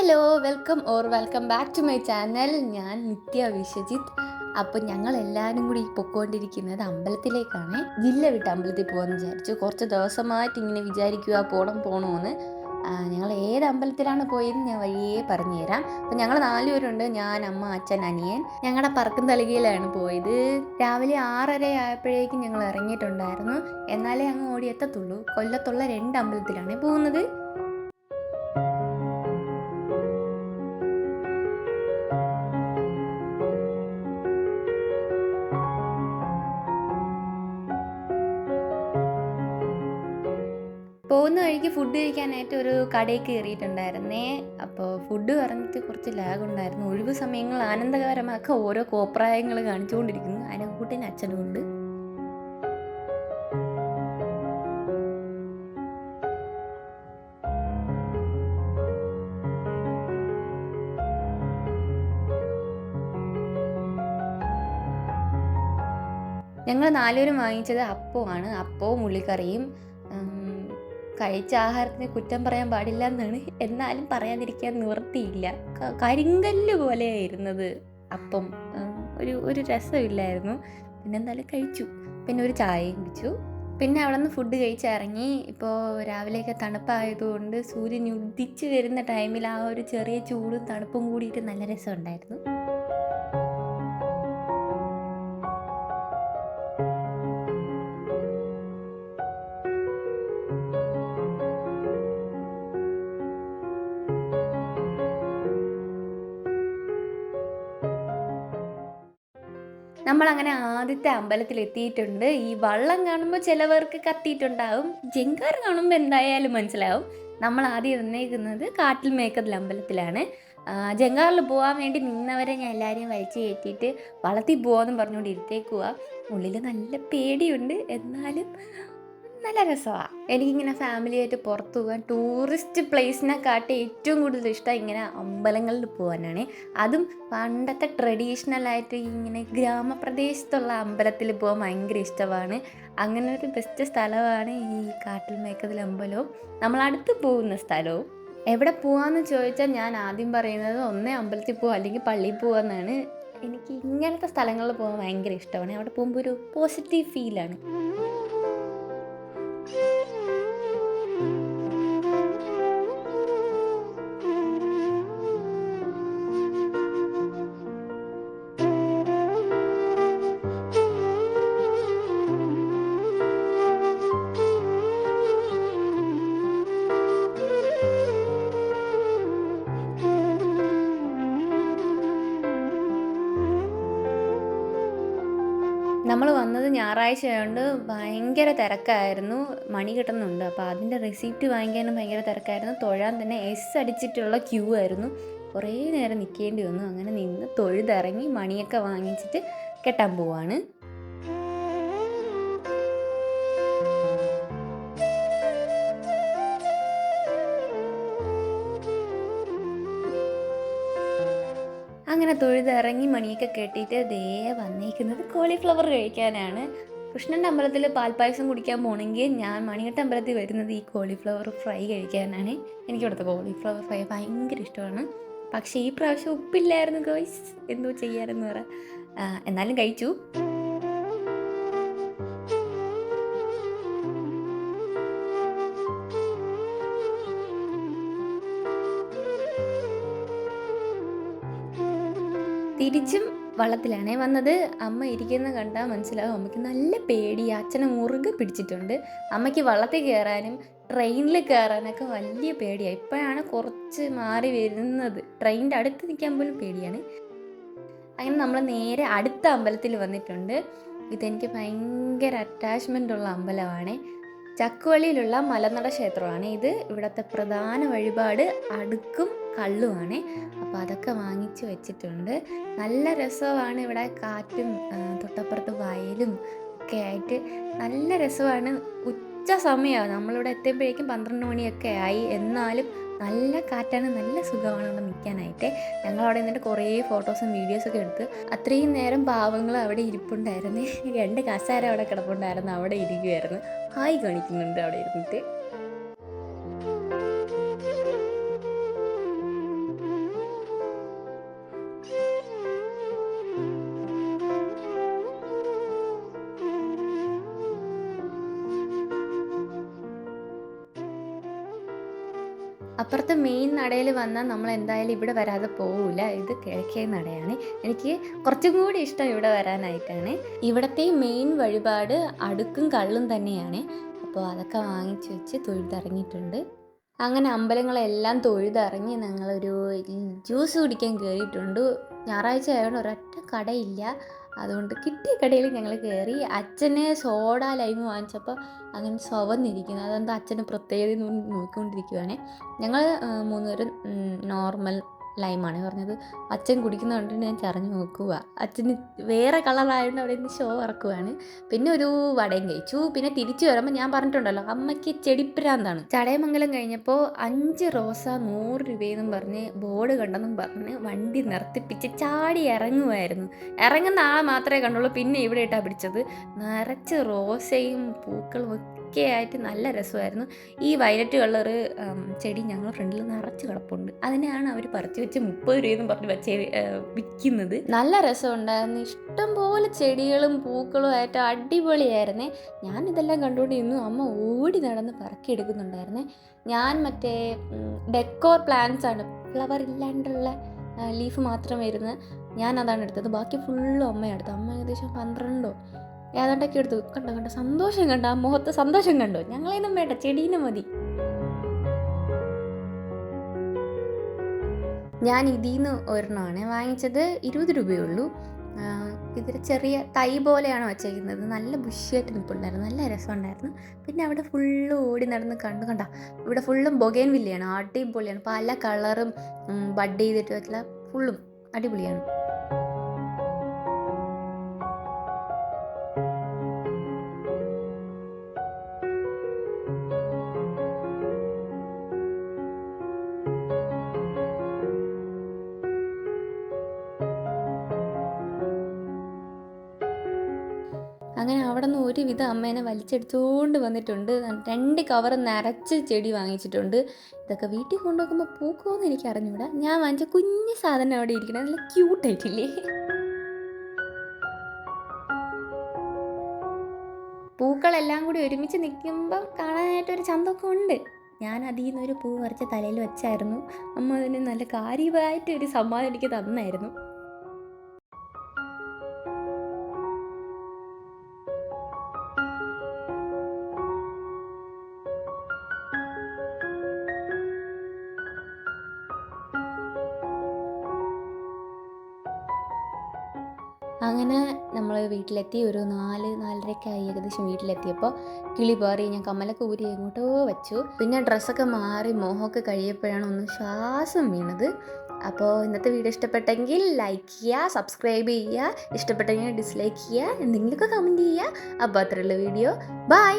Hello welcome back to my channel. ഞാൻ നിത്യ വിശ്വജിത്ത്. അപ്പോൾ ഞങ്ങളെല്ലാവരും കൂടി പൊയ്ക്കൊണ്ടിരിക്കുന്നത് അമ്പലത്തിലേക്കാണ്. ജില്ല വിട്ട് അമ്പലത്തിൽ പോകാമെന്ന് വിചാരിച്ചു. കുറച്ച് ദിവസമായിട്ട് ഇങ്ങനെ വിചാരിക്കുക പോകണമെന്ന്. ഞങ്ങൾ ഏത് അമ്പലത്തിലാണ് പോയതെന്ന് ഞാൻ വഴിയേ പറഞ്ഞു തരാം. അപ്പോൾ ഞങ്ങൾ 4 പേരുണ്ട്, ഞാൻ, അമ്മ, അച്ഛൻ, അനിയൻ. ഞങ്ങളുടെ പറക്കും തളികയിലാണ് പോയത്. രാവിലെ 6:30 ആയപ്പോഴേക്കും ഞങ്ങൾ ഇറങ്ങിയിട്ടുണ്ടായിരുന്നു. എന്നാലേ അങ്ങ് ഓടിയെത്തത്തുള്ളൂ. കൊല്ലത്തുള്ള 2 അമ്പലത്തിലാണ് പോകുന്നത്. പോകുന്ന വഴിക്ക് ഫുഡ് കഴിക്കാനായിട്ട് ഒരു കടയിൽ കയറിയിട്ടുണ്ടായിരുന്നേ. അപ്പോൾ ഫുഡ് പറഞ്ഞിട്ട് കുറച്ച് ലാഗ് ഉണ്ടായിരുന്നു. ഒഴിവ് സമയങ്ങൾ ആനന്ദകരമാക്കാൻ ഓരോ കോപ്രായങ്ങൾ കാണിച്ചുകൊണ്ടിരിക്കുന്നു. അതിനെ കൂട്ടിന് അച്ഛനും ഉണ്ട്. ഞങ്ങൾ 4 പേരും വാങ്ങിച്ചത് അപ്പമാണ്. അപ്പവും ഉള്ളിക്കറിയും. കഴിച്ച ആഹാരത്തിന് കുറ്റം പറയാൻ പാടില്ല എന്നാണ്, എന്നാലും പറയാതിരിക്കാൻ നിവൃത്തിയില്ല. കരിങ്കല്ല് പോലെയായിരുന്നത് അപ്പം. ഒരു രസമില്ലായിരുന്നു. പിന്നെ എന്തായാലും കഴിച്ചു. പിന്നെ ഒരു ചായയും കുടിച്ചു. പിന്നെ അവിടെ നിന്ന് ഫുഡ് കഴിച്ചിറങ്ങി. ഇപ്പോൾ രാവിലെയൊക്കെ തണുപ്പായതുകൊണ്ട് സൂര്യൻ ഉദിച്ച് വരുന്ന ടൈമിൽ ആ ഒരു ചെറിയ ചൂടും തണുപ്പും കൂടിയിട്ട് നല്ല രസമുണ്ടായിരുന്നു. നമ്മളങ്ങനെ ആദ്യത്തെ അമ്പലത്തിൽ എത്തിയിട്ടുണ്ട്. ഈ വള്ളം കാണുമ്പോൾ ചിലവർക്ക് കത്തിയിട്ടുണ്ടാവും. ജങ്കാർ കാണുമ്പോൾ എന്തായാലും മനസ്സിലാവും. നമ്മൾ ആദ്യം വന്നേക്കുന്നത് കാട്ടിൽ മേക്കതിൽ അമ്പലത്തിലാണ്. ജങ്കാറിൽ പോകാൻ വേണ്ടി നിന്നവരെ ഞാൻ എല്ലാവരെയും വലിച്ചു കയറ്റിയിട്ട് വള്ളത്തിൽ പോകാമെന്ന് പറഞ്ഞുകൊണ്ട് ഇരുത്തേക്കുക. ഉള്ളിൽ നല്ല പേടിയുണ്ട്, എന്നാലും നല്ല രസമാണ്. എനിക്കിങ്ങനെ ഫാമിലിയായിട്ട് പുറത്തു പോകാൻ, ടൂറിസ്റ്റ് പ്ലേസിനെക്കാട്ടി ഏറ്റവും കൂടുതൽ ഇഷ്ടം ഇങ്ങനെ അമ്പലങ്ങളിൽ പോകാനാണ്. അതും പണ്ടത്തെ ട്രഡീഷണലായിട്ട് ഇങ്ങനെ ഗ്രാമപ്രദേശത്തുള്ള അമ്പലത്തിൽ പോകാൻ ഭയങ്കര ഇഷ്ടമാണ്. അങ്ങനെ ഒരു ബെസ്റ്റ് സ്ഥലമാണ് ഈ കാട്ടിൽ മേക്കതിൽ അമ്പലവും നമ്മളടുത്ത് പോകുന്ന സ്ഥലവും. എവിടെ പോകാമെന്ന് ചോദിച്ചാൽ ഞാൻ ആദ്യം പറയുന്നത് ഒന്നേ അമ്പലത്തിൽ പോവുക അല്ലെങ്കിൽ പള്ളിയിൽ പോകുക എന്നാണ്. എനിക്ക് ഇങ്ങനത്തെ സ്ഥലങ്ങളിൽ പോകാൻ ഭയങ്കര ഇഷ്ടമാണ്. അവിടെ പോകുമ്പോൾ ഒരു പോസിറ്റീവ് ഫീലാണ്. നമ്മൾ വന്നത് ഞായറാഴ്ച ആയതുകൊണ്ട് ഭയങ്കര തിരക്കായിരുന്നു. മണി കിട്ടുന്നുണ്ട്, അപ്പോൾ അതിൻ്റെ റെസിപ്റ്റ് വാങ്ങിക്കാനും ഭയങ്കര തിരക്കായിരുന്നു. തൊഴാൻ തന്നെ എസ് അടിച്ചിട്ടുള്ള ക്യൂ ആയിരുന്നു. കുറേ നേരം നിൽക്കേണ്ടി വന്നു. അങ്ങനെ നിന്ന് തൊഴുതിറങ്ങി മണിയൊക്കെ വാങ്ങിച്ചിട്ട് കെട്ടാൻ പോവാണ്. അങ്ങനെ തൊഴുതിറങ്ങി മണിയൊക്കെ കെട്ടിയിട്ട് ദേ വന്നേക്കുന്നത് കോളിഫ്ലവർ കഴിക്കാനാണ്. കൃഷ്ണൻ്റെ അമ്പലത്തിൽ പാൽപ്പായസം കുടിക്കാൻ പോകണമെങ്കിൽ ഞാൻ മണികണ്ഠ അമ്പലത്തിൽ വരുന്നത് ഈ കോളിഫ്ലവർ ഫ്രൈ കഴിക്കാനാണ്. എനിക്കിവിടുത്തെ കോളിഫ്ലവർ ഫ്രൈ ഭയങ്കര ഇഷ്ടമാണ്. പക്ഷേ ഈ പ്രാവശ്യം ഉപ്പില്ലായിരുന്നു ഗോയ്സ്, എന്തോ ചെയ്യാനെന്ന് പറ. എന്നാലും കഴിച്ചു. തിരിച്ചും വള്ളത്തിലാണേ വന്നത്. അമ്മ ഇരിക്കുന്ന കണ്ടാൽ മനസ്സിലാവും അമ്മയ്ക്ക് നല്ല പേടി. അച്ഛനെ മുറുകെ പിടിച്ചിട്ടുണ്ട്. അമ്മയ്ക്ക് വള്ളത്തിൽ കയറാനും ട്രെയിനിൽ കയറാനൊക്കെ വലിയ പേടിയാണ്. ഇപ്പോഴാണ് കുറച്ച് മാറി വരുന്നത്. ട്രെയിനിൻ്റെ അടുത്ത് നിൽക്കാൻ പോലും പേടിയാണ്. അങ്ങനെ നമ്മൾ നേരെ അടുത്ത അമ്പലത്തിൽ വന്നിട്ടുണ്ട്. ഇതെനിക്ക് ഭയങ്കര അറ്റാച്ച്മെൻ്റ് ഉള്ള അമ്പലമാണ്. ചക്കുവള്ളിയിലുള്ള മലനട ക്ഷേത്രമാണ് ഇത്. ഇവിടുത്തെ പ്രധാന വഴിപാട് അടുക്കും കള്ളുമാണ്. അപ്പോൾ അതൊക്കെ വാങ്ങിച്ച് വെച്ചിട്ടുണ്ട്. നല്ല രസമാണ് ഇവിടെ. കാറ്റും തൊട്ടപ്പുറത്ത് വയലും ഒക്കെ ആയിട്ട് നല്ല രസമാണ്. ഉച്ച സമയമാണ്, നമ്മളിവിടെ എത്തുമ്പോഴേക്കും 12 മണിയൊക്കെ ആയി. എന്നാലും നല്ല കാറ്റാണ്, നല്ല സുഖമാണ് അവിടെ നിൽക്കാനായിട്ട്. ഞങ്ങളവിടെ നിന്നിട്ട് കുറേ ഫോട്ടോസും വീഡിയോസൊക്കെ എടുത്ത്. അത്രയും നേരം പാവങ്ങൾ അവിടെ ഇരിപ്പുണ്ടായിരുന്നു. 2 കസേര അവിടെ കിടപ്പുണ്ടായിരുന്നു, അവിടെ ഇരിക്കുമായിരുന്നു. ഹായ് കാണിക്കുന്നുണ്ട് അവിടെ ഇരുന്നിട്ട്. അപ്പുറത്തെ മെയിൻ നടയിൽ വന്നാൽ നമ്മൾ എന്തായാലും ഇവിടെ വരാതെ പോവില്ല. ഇത് കിഴക്കേ നടയാണ്. എനിക്ക് കുറച്ചും കൂടി ഇഷ്ടം ഇവിടെ വരാനായിട്ടാണ്. ഇവിടുത്തെ മെയിൻ വഴിപാട് അടുക്കും കള്ളും തന്നെയാണ്. അപ്പോൾ അതൊക്കെ വാങ്ങിച്ച് വെച്ച് തൊഴുതിറങ്ങിയിട്ടുണ്ട്. അങ്ങനെ അമ്പലങ്ങളെല്ലാം തൊഴുതിറങ്ങി ഞങ്ങളൊരു ജ്യൂസ് കുടിക്കാൻ കയറിയിട്ടുണ്ട്. ഞായറാഴ്ച ആയതുകൊണ്ട് ഒരൊറ്റ കടയില്ല. അതുകൊണ്ട് കിട്ടിയ കടയിൽ ഞങ്ങൾ കയറി. അച്ഛന് സോഡ ലൈമ് വാങ്ങിച്ചപ്പോൾ അങ്ങനെ ചുവന്നിരിക്കുന്നു. അതെന്താ അച്ഛന് പ്രത്യേകത നോക്കിക്കൊണ്ടിരിക്കുവാണ്. ഞങ്ങൾ 3 പേരും നോർമൽ ലൈമാണ് പറഞ്ഞത്. അച്ഛൻ കുടിക്കുന്നതുകൊണ്ട് ഞാൻ ചറിഞ്ഞ് നോക്കുക. അച്ഛന് വേറെ കളറായതുകൊണ്ട് അവിടെ നിന്ന് ഷോ ഇറക്കുവാണ്. പിന്നെ ഒരു വടയും കഴിച്ചു. പിന്നെ തിരിച്ചു വരുമ്പോൾ ഞാൻ പറഞ്ഞിട്ടുണ്ടല്ലോ അമ്മയ്ക്ക് ചെടിപ്രാന്താണ്. ചടയമംഗലം കഴിഞ്ഞപ്പോൾ 5 റോസ 100 രൂപയെന്നും പറഞ്ഞ് ബോർഡ് കണ്ടെന്നും പറഞ്ഞ് വണ്ടി നിർത്തിപ്പിച്ച് ചാടി ഇറങ്ങുമായിരുന്നു. ഇറങ്ങുന്ന ആളെ മാത്രമേ കണ്ടുള്ളൂ. പിന്നെ ഇവിടെ ഇട്ടാണ് പിടിച്ചത്. നിറച്ച് റോസയും പൂക്കളും ഒക്കെ ആയിട്ട് നല്ല രസമായിരുന്നു. ഈ വയലറ്റ് കളറ് ചെടി ഞങ്ങളുടെ ഫ്രണ്ടിൽ നിറച്ച് കിടപ്പുണ്ട്. അതിനെയാണ് അവർ പറിച്ച് വെച്ച് 30 രൂപയെന്നും പറഞ്ഞ് വെച്ച് വിൽക്കുന്നത്. നല്ല രസമുണ്ടായിരുന്നു. ഇഷ്ടംപോലെ ചെടികളും പൂക്കളും ആയിട്ട് അടിപൊളിയായിരുന്നേ. ഞാനിതെല്ലാം കണ്ടുകൊണ്ടിരുന്നു. അമ്മ ഓടി നടന്ന് പറക്കിയെടുക്കുന്നുണ്ടായിരുന്നേ. ഞാൻ മറ്റേ ഡെക്കോർ പ്ലാന്റ്സ് ആണ്, ഫ്ലവർ ഇല്ലാണ്ടുള്ള ലീഫ് മാത്രം വരുന്നത്. ഞാൻ അതാണ് എടുത്തത്. ബാക്കി ഫുള്ളും അമ്മയാണ് എടുത്തത്. അമ്മ ഏകദേശം 12 ഏതാണ്ടൊക്കെ എടുത്തു. കണ്ടോ സന്തോഷം കണ്ടോ? ആ മുഖത്ത് സന്തോഷം കണ്ടോ? ഞങ്ങളേന്നും വേണ്ട, ചെടീനെ മതി. ഞാൻ ഇതിൽ നിന്ന് ഒരെണ്ണമാണ് വാങ്ങിച്ചത്. 20 രൂപയുള്ളൂ. ഇതൊരു ചെറിയ തൈ പോലെയാണ് വച്ചേക്കുന്നത്. നല്ല ബുഷിയായിട്ട് നിൽപ്പുണ്ടായിരുന്നു. നല്ല രസമുണ്ടായിരുന്നു. പിന്നെ അവിടെ ഫുള്ള് ഓടി നടന്ന് കണ്ട ഇവിടെ ഫുള്ളും ബൊഗേൻ വില്ലയാണ്. അടിപൊളിയാണ്. പല കളറും ബഡ് ചെയ്തിട്ട് വെച്ചാൽ ഫുള്ളും അടിപൊളിയാണ്. അങ്ങനെ അവിടെ നിന്ന് ഒരുവിധം അമ്മേനെ വലിച്ചെടുത്തുകൊണ്ട് വന്നിട്ടുണ്ട്. 2 കവർ നിറച്ച് ചെടി വാങ്ങിച്ചിട്ടുണ്ട്. ഇതൊക്കെ വീട്ടിൽ കൊണ്ടുവെക്കുമ്പോൾ പൂക്കുമെന്ന് എനിക്ക് അറിഞ്ഞൂടാ. ഞാൻ വാങ്ങിച്ച കുഞ്ഞു സാധനം അവിടെ ഇരിക്കണേ. നല്ല ക്യൂട്ടായിട്ടില്ലേ? പൂക്കളെല്ലാം കൂടി ഒരുമിച്ച് നിൽക്കുമ്പം കാണാനായിട്ടൊരു ചന്തമൊക്കെ ഉണ്ട്. ഞാൻ അതിൽ നിന്നൊരു പൂ പറിച്ച് തലയിൽ വെച്ചായിരുന്നു. അമ്മ അതിന് നല്ല കാര്യമായിട്ട് ഒരു സമ്മാനം എനിക്ക് തന്നായിരുന്നു. അങ്ങനെ നമ്മൾ വീട്ടിലെത്തി. ഒരു 4-4:30 ആയി ഏകദേശം വീട്ടിലെത്തിയപ്പോൾ. കിളി പാറി. ഞാൻ കമ്മലൊക്കെ ഊരി എങ്ങോട്ടോ വെച്ചു. പിന്നെ ഡ്രസ്സൊക്കെ മാറി മോഹമൊക്കെ കഴിയപ്പോഴാണ് ഒന്ന് ശ്വാസം വീണത്. അപ്പോൾ ഇന്നത്തെ വീഡിയോ ഇഷ്ടപ്പെട്ടെങ്കിൽ ലൈക്ക് ചെയ്യുക, സബ്സ്ക്രൈബ് ചെയ്യുക. ഇഷ്ടപ്പെട്ടെങ്കിൽ ഡിസ്ലൈക്ക് ചെയ്യുക, എന്തെങ്കിലുമൊക്കെ കമൻറ്റ് ചെയ്യുക. അപ്പോൾ അത്രയുള്ള വീഡിയോ. ബൈ.